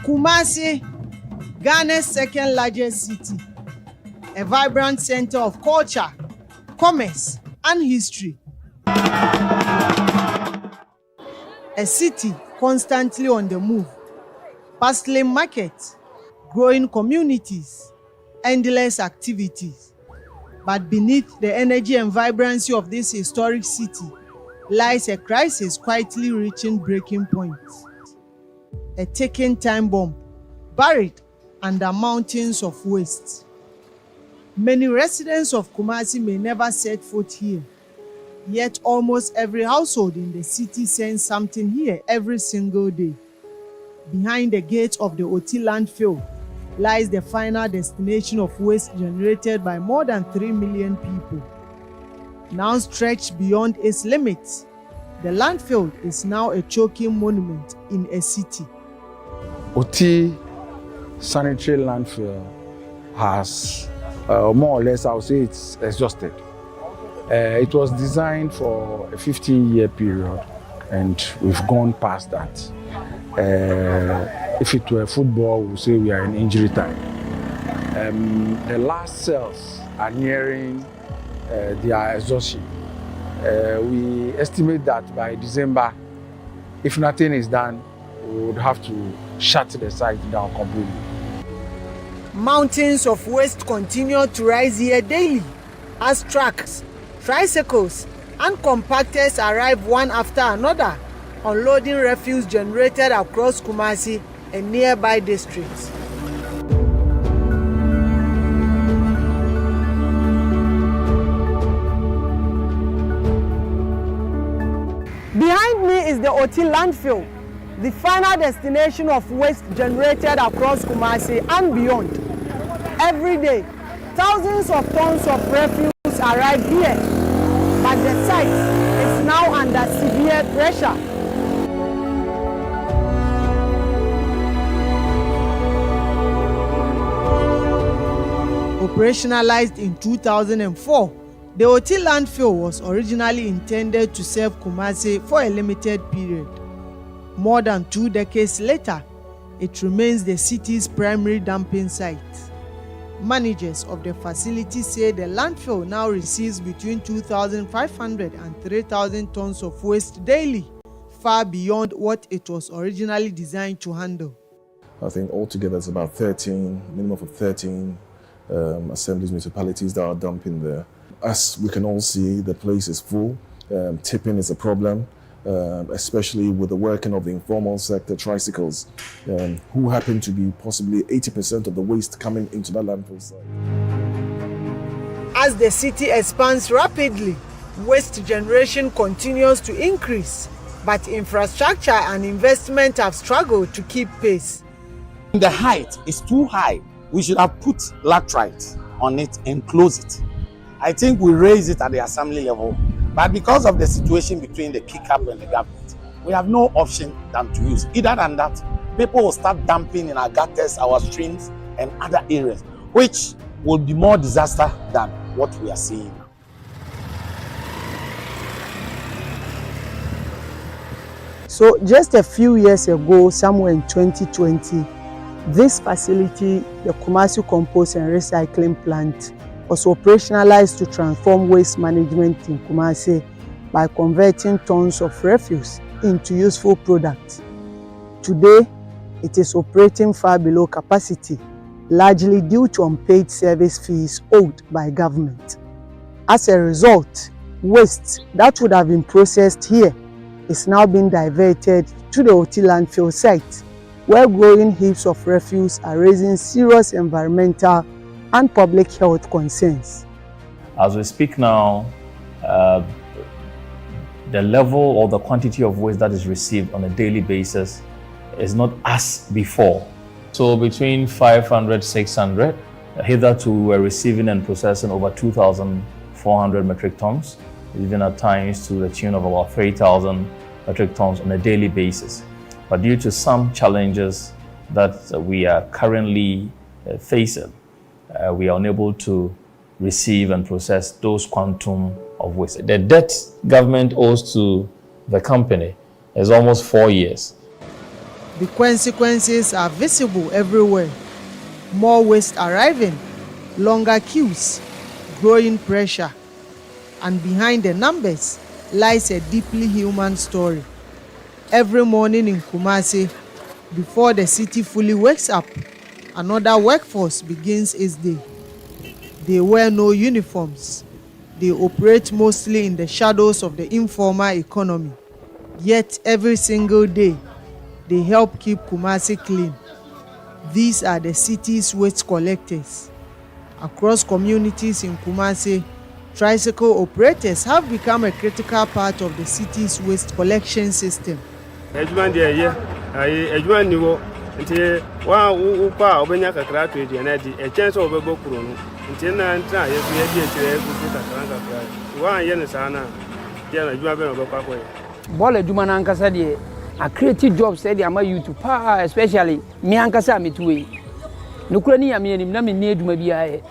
Kumasi, Ghana's second largest city, a vibrant center of culture, commerce, and history. A city constantly on the move, bustling markets, growing communities, endless activities. But beneath the energy and vibrancy of this historic city lies a crisis quietly reaching breaking point. A ticking time bomb buried under mountains of waste. Many residents of Kumasi may never set foot here, yet almost every household in the city sends something here every single day. Behind the gate of the Oti landfill lies the final destination of waste generated by more than 3 million people. Now stretched beyond its limits, the landfill is now a choking monument in a city. Oti sanitary landfill has more or less, I would say it's exhausted. It was designed for a 15-year period and we've gone past that. If it were football, we would say we are in injury time. The last cells are nearing their exhaustion. We estimate that by December, if nothing is done, we would have to shut the site down completely. Mountains of waste continue to rise here daily as trucks, tricycles, and compactors arrive one after another, unloading refuse generated across Kumasi and nearby districts. Behind me is the Oti landfill, the final destination of waste generated across Kumasi and beyond. Every day, thousands of tons of refuse arrive here, but the site is now under severe pressure. Operationalized in 2004, the Oti landfill was originally intended to serve Kumasi for a limited period. More than 2 decades later, it remains the city's primary dumping site. Managers of the facility say the landfill now receives between 2,500 and 3,000 tons of waste daily, far beyond what it was originally designed to handle. I think altogether it's about 13, minimum of 13 assemblies, municipalities that are dumping there. As we can all see, the place is full. Tipping is a problem, especially with the working of the informal sector tricycles, who happen to be possibly 80% of the waste coming into that landfill site. As the city expands rapidly, waste generation continues to increase, but infrastructure and investment have struggled to keep pace. The height is too high. We should have put laterite on it and close it. I think we raise it at the assembly level, but because of the situation between the kick-up and the government, we have no option than to use. Either than that, people will start dumping in our gutters, our streams, and other areas, which will be more disaster than what we are seeing now. So just a few years ago, somewhere in 2020, this facility, the Kumasi Compost and Recycling Plant, was operationalized to transform waste management in Kumasi by converting tons of refuse into useful products. Today, it is operating far below capacity, largely due to unpaid service fees owed by government. As a result, waste that would have been processed here is now being diverted to the Oti landfill site, where growing heaps of refuse are raising serious environmental and public health concerns. As we speak now, the level or the quantity of waste that is received on a daily basis is not as before. So between 500, 600, hitherto we were receiving and processing over 2,400 metric tons, even at times to the tune of about 3,000 metric tons on a daily basis. But due to some challenges that we are currently facing, we are unable to receive and process those quantum of waste. The debt government owes to the company is almost 4 years. The consequences are visible everywhere. More waste arriving, longer queues, growing pressure. And behind the numbers lies a deeply human story. Every morning in Kumasi, before the city fully wakes up, another workforce begins its day. They wear no uniforms. They operate mostly in the shadows of the informal economy. Yet every single day, they help keep Kumasi clean. These are the city's waste collectors. Across communities in Kumasi, tricycle operators have become a critical part of the city's waste collection system. Ball adwuma na ankasa de a creative jobs say dey ama you to pa especially me ankasa me tuwe no kura ni yame anim na me ni adwuma bi aye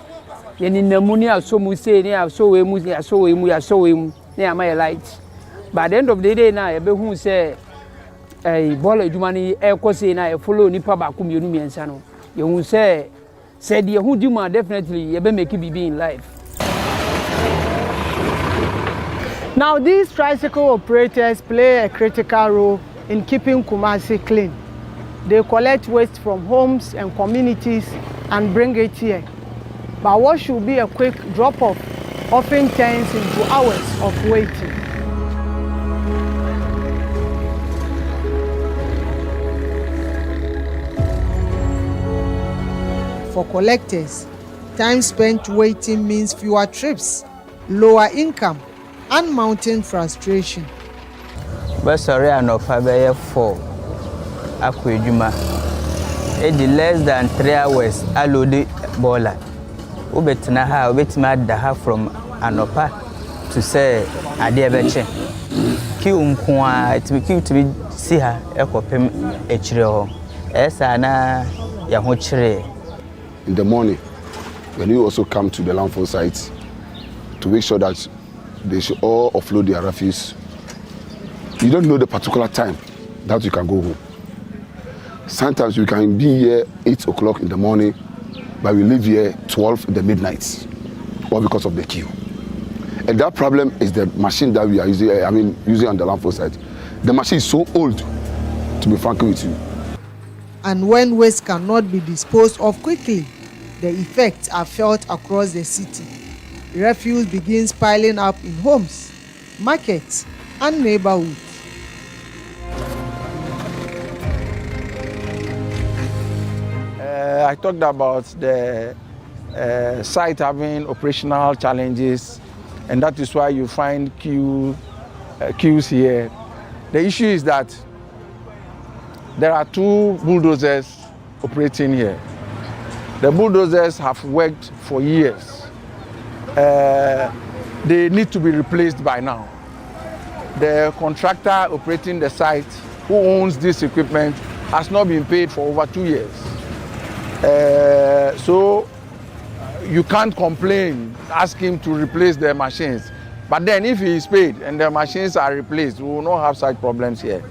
ye ni namu ni asomu say ni asowe mu na ama ye light by the end of the day na ye be hu say ball adwuma ni say na ye follow ni pa ba ko mienu miensa no ye hu say said ye hu di ma definitely ye be make bibi in life. Now, these tricycle operators play a critical role in keeping Kumasi clean. They collect waste from homes and communities and bring it here. But what should be a quick drop-off often turns into hours of waiting. For collectors, time spent waiting means fewer trips, lower income, and mounting frustration. But sorry, I know for 4 Aquajuma. It is less than 3 hours. I load bola. Ubetna ubetma daha from Anopa to say Adiabeche. Kiumkwa, it be to be see her ekopem echiro. Esana yahochre. In the morning, when you also come to the landfill site to make sure that they should all offload their refuse. You don't know the particular time that you can go home. Sometimes you can be here 8 o'clock in the morning, but we leave here 12 in the midnight, all because of the queue. And that problem is the machine that we are using, using on the landfill site. The machine is so old, to be frank with you. And when waste cannot be disposed of quickly, the effects are felt across the city. Refuse begins piling up in homes, markets, and neighborhoods. I talked about the site having operational challenges, and that is why you find queues here. The issue is that there are 2 bulldozers operating here. The bulldozers have worked for years. They need to be replaced by now. The contractor operating the site, who owns this equipment, has not been paid for over 2 years. So you can't complain, ask him to replace the machines. But then if he is paid and the machines are replaced, we will not have such problems here.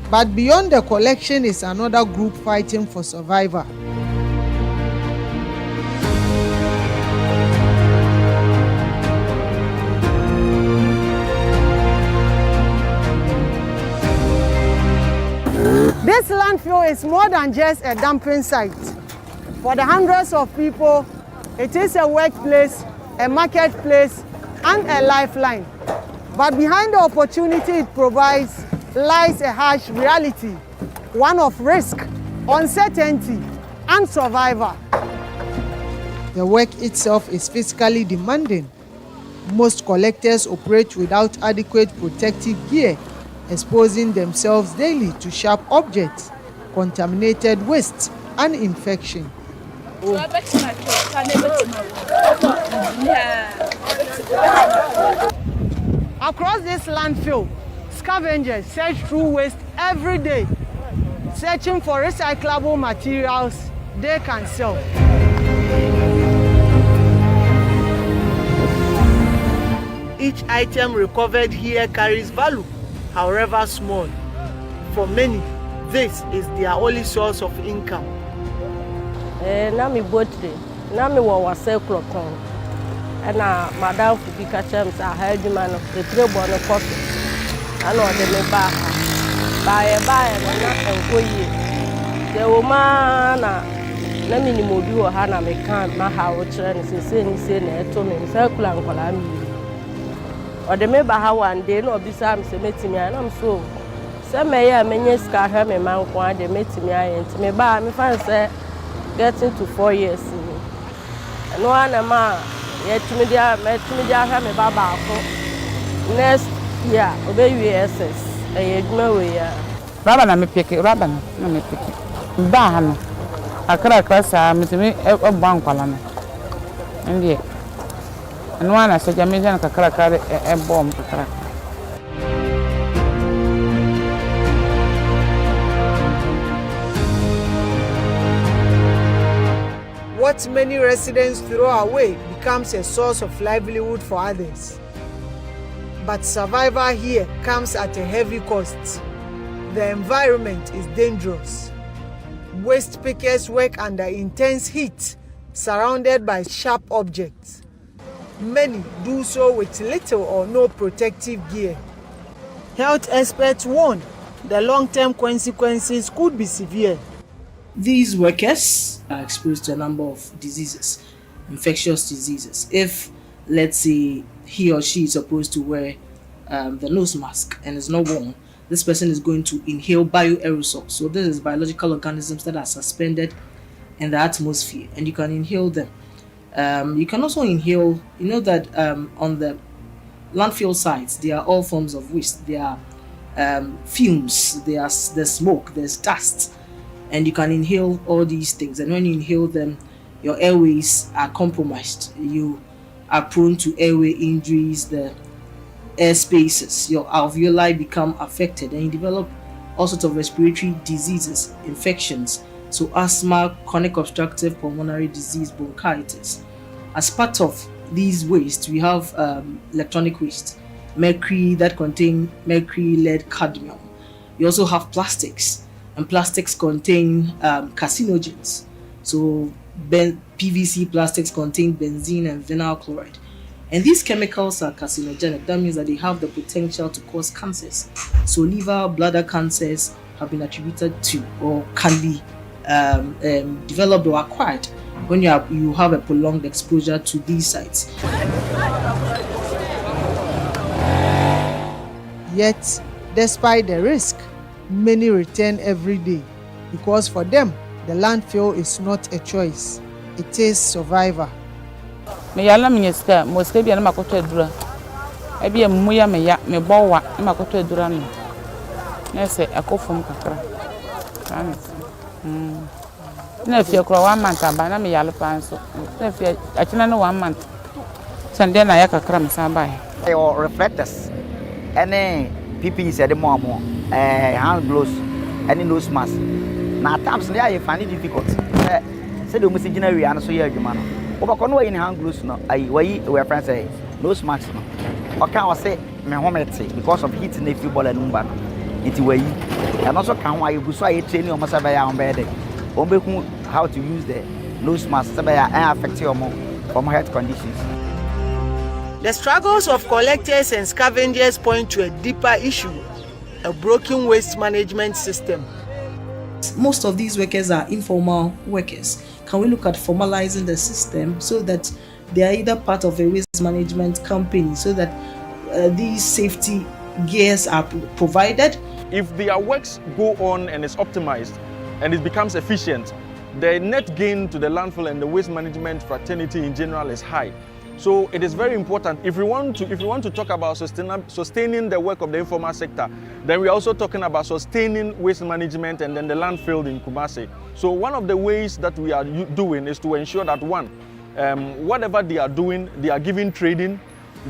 But beyond the collection is another group fighting for survival. This landfill is more than just a dumping site. For the hundreds of people, it is a workplace, a marketplace, and a lifeline. But behind the opportunity it provides lies a harsh reality, one of risk, uncertainty, and survival. The work itself is physically demanding. Most collectors operate without adequate protective gear, exposing themselves daily to sharp objects, contaminated waste, and infection. Across this landfill, scavengers search through waste every day, searching for recyclable materials they can sell. each item recovered here carries value, however small. For many, this is their only source of income. Na mi botre, na mi wa circle kon. Na madam fu bi ka chem sa ha adwuma no, e trebo no kofi. Ana o de me ba na enko yi. De wo ma na minimo bi wo ha na me kan ma ha wo kire ne se na eto me circle ankola mi. O de me ba ha one day no obisa me se metimi ana m so. Se me ya menye ska ha me man ko ade metimi aye ntimi ba me fan se getting to 4 years. No ana ma metimi dia ha me ba ko next year obewi SS e eduma we ya raba na me peke raba na me peke ba ha no akra sa metimi e ban kwala no ndie no ana se jame jan kakra kare e bom kakra. What many residents throw away becomes a source of livelihood for others. But survival here comes at a heavy cost. The environment is dangerous. Waste pickers work under intense heat, surrounded by sharp objects. Many do so with little or no protective gear. Health experts warn the long-term consequences could be severe. These workers are exposed to a number of diseases, infectious diseases. If, let's say, he or she is supposed to wear the nose mask and is not worn, this person is going to inhale bioaerosols. So this is biological organisms that are suspended in the atmosphere, and you can inhale them. You can also inhale, you know that on the landfill sites, there are all forms of waste. There are fumes, there's smoke, there's dust. And you can inhale all these things, and when you inhale them, your airways are compromised. You are prone to airway injuries, the air spaces, your alveoli become affected, and you develop all sorts of respiratory diseases, infections, so asthma, chronic obstructive pulmonary disease, bronchitis. As part of these wastes, we have electronic waste, mercury that contain mercury, lead, cadmium. You also have plastics, and plastics contain carcinogens. So PVC plastics contain benzene and vinyl chloride. And these chemicals are carcinogenic. That means that they have the potential to cause cancers. So liver, bladder cancers have been attributed to or can be developed or acquired when you have a prolonged exposure to these sites. Yet, despite the risk, many return every day because for them, the landfill is not a choice, it is survival. Me yala minyeska moske bia na makoto adura e bia muya me ya me bowa na makoto adura no na se akofom kakra na fie kro 1 month aba na me yala panso na fie akina no 1 month sande na ya kakra me san bai your reflectors any PPE said the more hand gloves any nose mask na times they are find it difficult say the message na we an so ya adwuma no obako no in hand gloves no ai we friends say nose mask no oka was say me homete because of heat na fi ball number no it we and also can why you so I training o masa ba ya on bed on be how to use the nose mask so ya affect your from health conditions. The struggles of collectors and scavengers point to a deeper issue, a broken waste management system. Most of these workers are informal workers. Can we look at formalizing the system so that they are either part of a waste management company so that these safety gears are provided? If their works go on and is optimized and it becomes efficient, the net gain to the landfill and the waste management fraternity in general is high. So it is very important. If we want to talk about sustaining the work of the informal sector, then we are also talking about sustaining waste management and then the landfill in Kumasi. So one of the ways that we are doing is to ensure that one, whatever they are doing, they are giving training,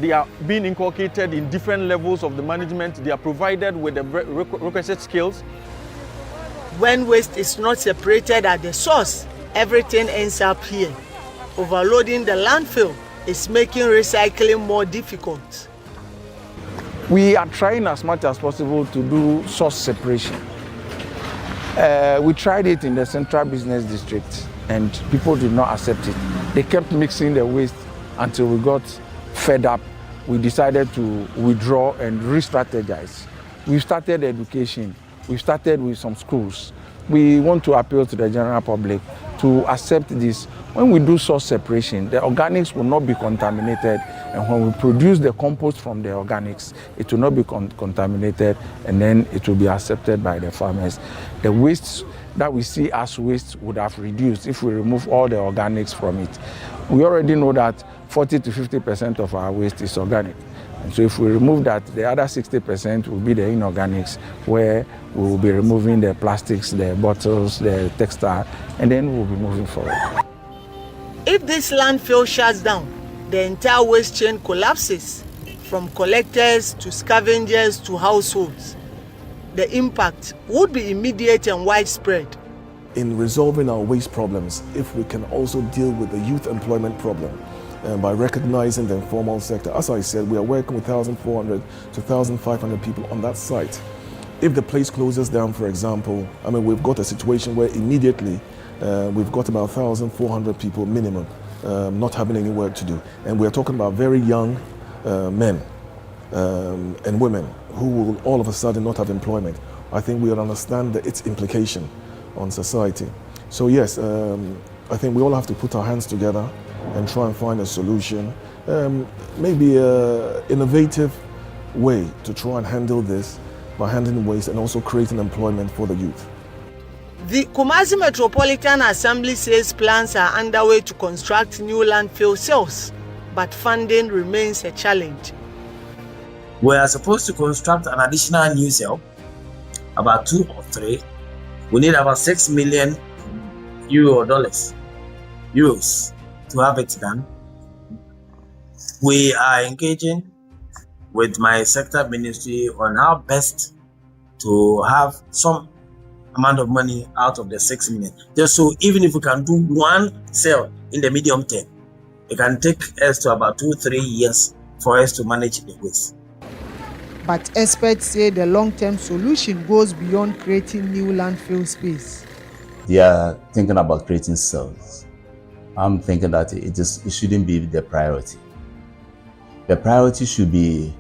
they are being inculcated in different levels of the management, they are provided with the requisite skills. When waste is not separated at the source, everything ends up here. Overloading the landfill is making recycling more difficult. We are trying as much as possible to do source separation. We tried it in the Central Business District and people did not accept it. They kept mixing the waste until we got fed up. We decided to withdraw and re-strategize. We started education. We started with some schools. We want to appeal to the general public to accept this. When we do source separation, the organics will not be contaminated, and when we produce the compost from the organics, it will not be contaminated, and then it will be accepted by the farmers. The waste that we see as waste would have reduced if we remove all the organics from it. We already know that 40 to 50% of our waste is organic. And so if we remove that, the other 60% will be the inorganics, where we will be removing the plastics, the bottles, the textile, and then we'll be moving forward. If this landfill shuts down, the entire waste chain collapses, from collectors to scavengers to households. The impact would be immediate and widespread. In resolving our waste problems, if we can also deal with the youth employment problem, by recognizing the informal sector. As I said, we are working with 1,400 to 1,500 people on that site. If the place closes down, for example, we've got a situation where immediately we've got about 1,400 people minimum not having any work to do. And we're talking about very young men and women who will all of a sudden not have employment. I think we will understand its implication on society. So yes, I think we all have to put our hands together and try and find a solution, maybe an innovative way to try and handle this by handling waste and also creating employment for the youth. The Kumasi Metropolitan Assembly says plans are underway to construct new landfill cells, but funding remains a challenge. We are supposed to construct an additional new cell, about 2 or 3. We need about 6 million euros to have it done. We are engaging with my sector ministry on how best to have some amount of money out of the 6 million. Just so even if we can do one cell in the medium term, it can take us to about 2-3 years for us to manage the waste. But experts say the long-term solution goes beyond creating new landfill space. They are thinking about creating cells. I'm thinking that it shouldn't be the priority. The priority should be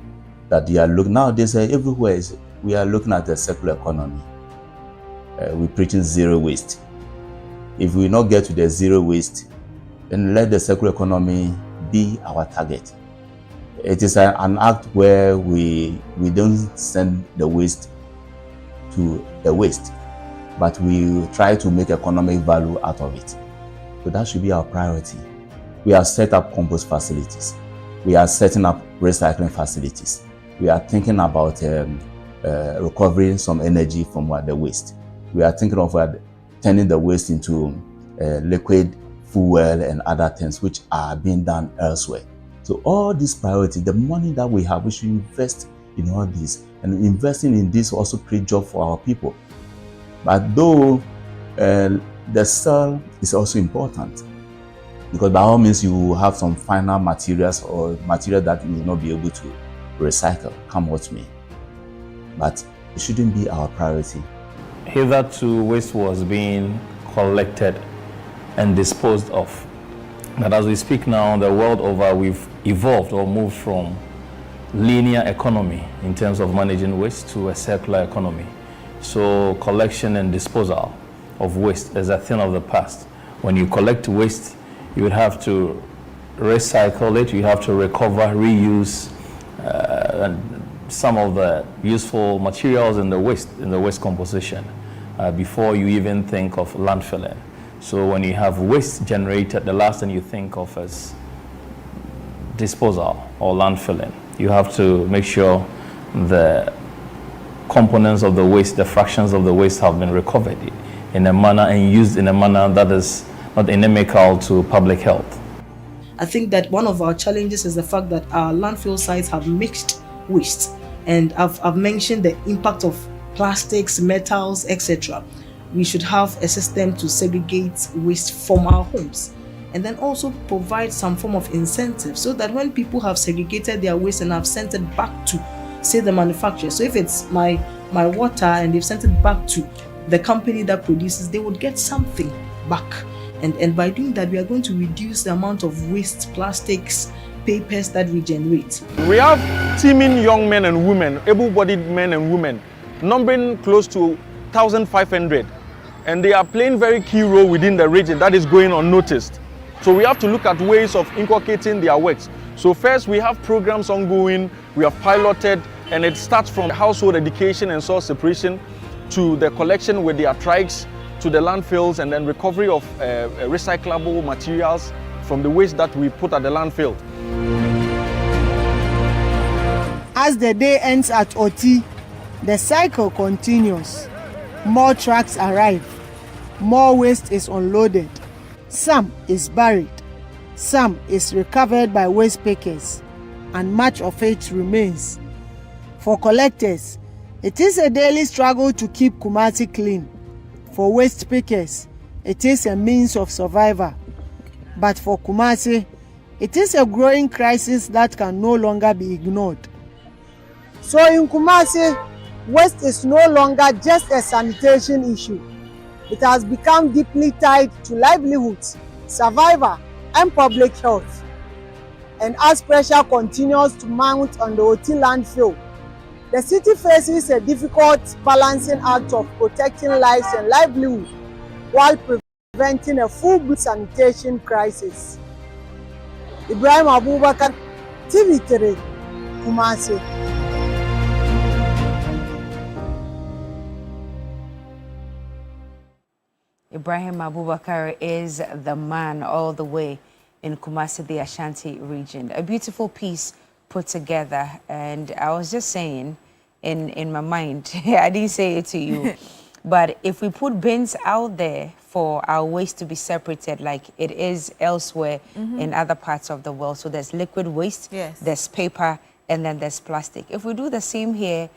that they are looking, nowadays everywhere we are looking at the circular economy. We're preaching zero waste. If we not get to the zero waste, then let the circular economy be our target. It is an act where we don't send the waste to the waste, but we try to make economic value out of it. So that should be our priority. We have set up compost facilities. We are setting up recycling facilities. We are thinking about recovering some energy from the waste. We are thinking of turning the waste into liquid fuel and other things which are being done elsewhere. So all these priorities, the money that we have, we should invest in all this. And investing in this also create job for our people. But though the cell is also important, because by all means you have some final materials or material that you will not be able to recycle, come what may. But it shouldn't be our priority. Hitherto, waste was being collected and disposed of. But as we speak now, the world over, we've evolved or moved from linear economy in terms of managing waste to a circular economy. So collection and disposal of waste is a thing of the past. When you collect waste, you would have to recycle it, you have to recover, reuse some of the useful materials in the waste composition before you even think of landfilling. So when you have waste generated, the last thing you think of is disposal or landfilling. You have to make sure the components of the waste, the fractions of the waste have been recovered in a manner and used in a manner that is not inimical to public health. I think that one of our challenges is the fact that our landfill sites have mixed waste, and I've mentioned the impact of plastics, metals, etc. We should have a system to segregate waste from our homes, and then also provide some form of incentive so that when people have segregated their waste and have sent it back to say the manufacturer. So if it's my water and they've sent it back to the company that produces, they would get something back. And by doing that, we are going to reduce the amount of waste, plastics, papers that we generate. We have teeming young men and women, able-bodied men and women, numbering close to 1,500. And they are playing very key role within the region that is going unnoticed. So we have to look at ways of inculcating their works. So first, we have programs ongoing, we have piloted, and it starts from household education and source separation to the collection with their trikes, to the landfills, and then recovery of recyclable materials from the waste that we put at the landfill. As the day ends at OT, the cycle continues. More trucks arrive, more waste is unloaded. Some is buried, some is recovered by waste pickers, and much of it remains. For collectors, it is a daily struggle to keep Kumasi clean. For waste pickers, it is a means of survival. But for Kumasi, it is a growing crisis that can no longer be ignored. So in Kumasi, waste is no longer just a sanitation issue. It has become deeply tied to livelihoods, survival, and public health. And as pressure continues to mount on the OT landfill, the city faces a difficult balancing act of protecting lives and livelihood while preventing a full-blown sanitation crisis. Ibrahim Abubakar, TV3, Kumasi. Ibrahim Abubakar is the man all the way in Kumasi, the Ashanti region. A beautiful piece put together, and I was just saying in my mind, I didn't say it to you, but if we put bins out there for our waste to be separated like it is elsewhere in other parts of the world, so there's liquid waste, there's paper, and then there's plastic. If we do the same here,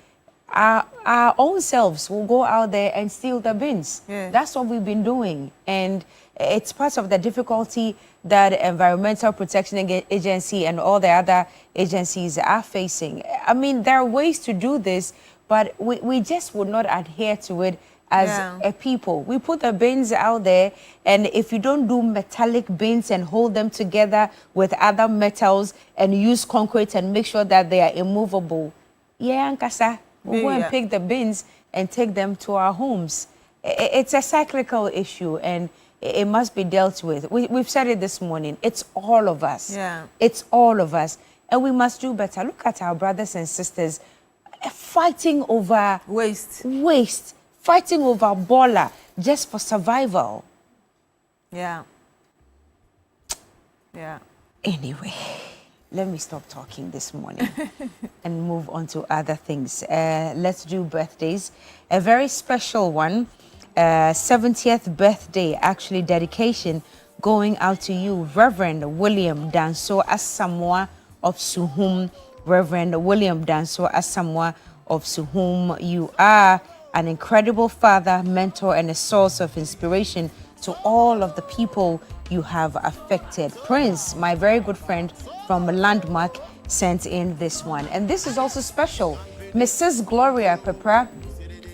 our own selves will go out there and steal the bins. That's what we've been doing. And it's part of the difficulty that Environmental Protection Agency and all the other agencies are facing. I mean, there are ways to do this, but we just would not adhere to it as a people. We put the bins out there, and if you don't do metallic bins and hold them together with other metals and use concrete and make sure that they are immovable, Ankasa, we'll go and pick the bins and take them to our homes. It's a cyclical issue, and it must be dealt with. We've said it this morning. It's all of us. It's all of us. And we must do better. Look at our brothers and sisters fighting over waste, fighting over bola just for survival. Anyway, let me stop talking this morning and move on to other things. Let's do birthdays. A very special one, 70th birthday, actually dedication going out to you, Reverend William Danso Asamoah of Suhum. Reverend William Danso Asamoah of Suhum, you are an incredible father, mentor, and a source of inspiration to all of the people you have affected. Prince, my very good friend from Landmark, sent in this one. And this is also special. Mrs. Gloria Pepra,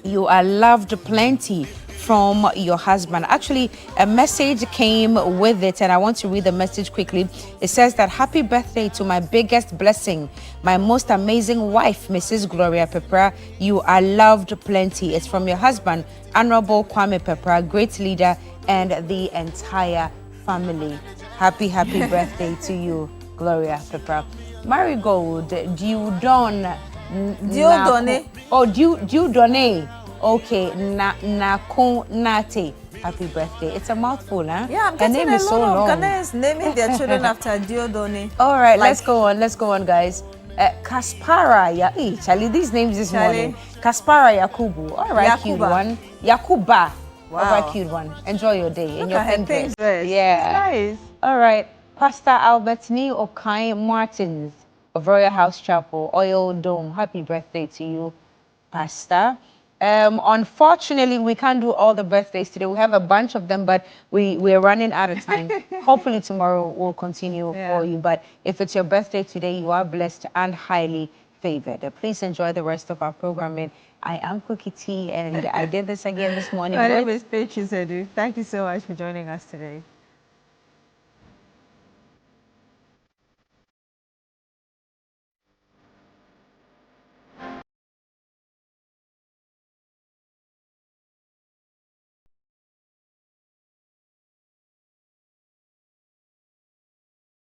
you are loved plenty from your husband. Actually, a message came with it, and I want to read the message quickly. It says that happy birthday to my biggest blessing, my most amazing wife, Mrs. Gloria Pepra. You are loved plenty. It's from your husband, Honorable Kwame Pepra, great leader, and the entire family. Happy birthday to you, Gloria Pepra. Marigold, Diudone. Oh, Diudone. Okay, Nako Nate. Happy birthday. It's a mouthful, huh? Yeah, I'm getting a lot of Ghanaians naming their children after Diodone. All right, let's go on, guys. Kaspara, Charlie, these names this morning. Kaspara Yakubu. All right, cute one. Yakuba. Wow. All right, cute one. Enjoy your day. Look at her pink dress. Yeah. Nice. All right. Pastor Albertini Okai Martins of Royal House Chapel, Oil Dome. Happy birthday to you, Pastor. Unfortunately, we can't do all the birthdays today. We have a bunch of them, but we're running out of time. Hopefully tomorrow we'll continue for you. But if it's your birthday today, you are blessed and highly favored. Please enjoy the rest of our programming. I am Cookie T, and I did this again this morning. My name is Pechi Zedu. Thank you so much for joining us today.